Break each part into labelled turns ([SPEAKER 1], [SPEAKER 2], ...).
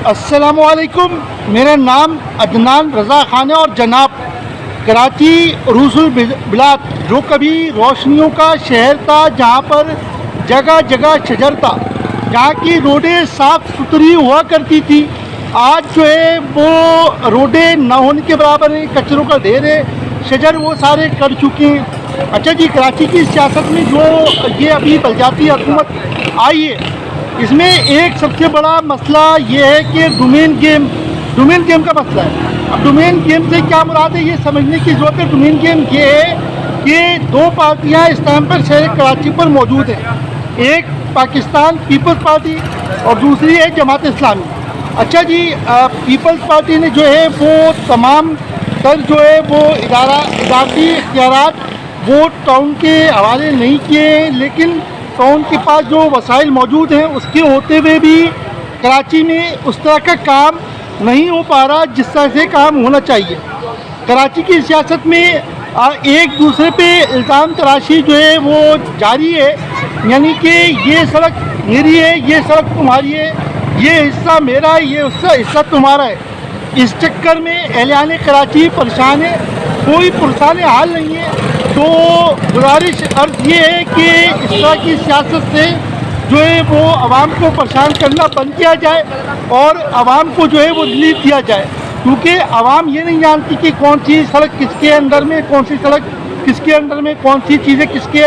[SPEAKER 1] السلام علیکم، میرا نام عدنان رضا خان ہے اور جناب کراچی عروس البلاد جو کبھی روشنیوں کا شہر تھا، جہاں پر جگہ جگہ شجر تھا، جہاں کی روڈیں صاف ستھری ہوا کرتی تھی، آج جو ہے وہ روڈیں نہ ہونے کے برابر ہیں، کچروں کا ڈھیر ہے، شجر وہ سارے کر چکے ہیں۔ اچھا جی، کراچی کی سیاست میں جو یہ ابھی بلجاتی حکومت آئی ہے، اس میں ایک سب سے بڑا مسئلہ یہ ہے کہ ڈومین گیم کا مسئلہ ہے۔ اب ڈومین گیم سے کیا مراد ہے، یہ سمجھنے کی ضرورت ہے۔ ڈومین گیم یہ ہے کہ دو پارٹیاں اس ٹائم پر شہر کراچی پر موجود ہیں، ایک پاکستان پیپلز پارٹی اور دوسری ہے جماعت اسلامی۔ اچھا جی، پیپلز پارٹی نے جو ہے وہ تمام تر جو ہے وہ ادارتی اختیارات وہ ٹاؤن کے حوالے نہیں کیے ہیں، لیکن ٹاؤن کے پاس جو وسائل موجود ہیں اس کے ہوتے ہوئے بھی کراچی میں اس طرح کا کام نہیں ہو پا رہا جس طرح سے کام ہونا چاہیے۔ کراچی کی سیاست میں ایک دوسرے پہ الزام تراشی جو ہے وہ جاری ہے، یعنی کہ یہ سڑک میری ہے، یہ سڑک تمہاری ہے، یہ حصہ میرا ہے، یہ حصہ تمہارا ہے۔ اس چکر میں اہلیان کراچی پریشان ہے، کوئی پرسان حال نہیں ہے۔ تو گزارش عرض یہ ہے کہ اس طرح کی سیاست سے جو ہے وہ عوام کو پریشان کرنا بند کیا جائے اور عوام کو جو ہے وہ ریلیف دیا جائے، کیونکہ عوام یہ نہیں جانتی کہ کون سی سڑک کس کے اندر میں، کون سی سڑک کس کے اندر میں، کون سی چیزیں کس کے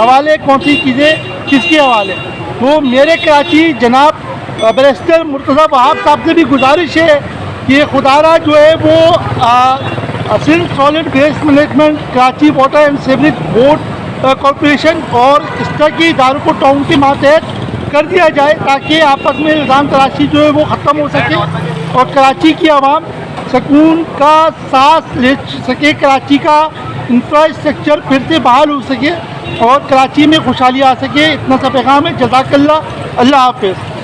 [SPEAKER 1] حوالے، کون سی چیزیں کس کے حوالے۔ تو میرے کراچی جناب بیرسٹر مرتضیٰ وہاب صاحب سے بھی گزارش ہے کہ خدا را جو ہے وہ Sindh solid waste management, Karachi water and sewerage board corporation اور اس طرح کے اداروں کو ٹاؤن کے ماتحت کر دیا جائے تاکہ آپس میں الزام تراشی جو ہے وہ ختم ہو سکے اور کراچی کی عوام سکون کا سانس لے سکے، کراچی کا انفراسٹرکچر پھر سے بحال ہو سکے اور کراچی میں خوشحالی آ سکے۔ اتنا سا پیغام ہے۔ جزاک اللہ، اللہ حافظ۔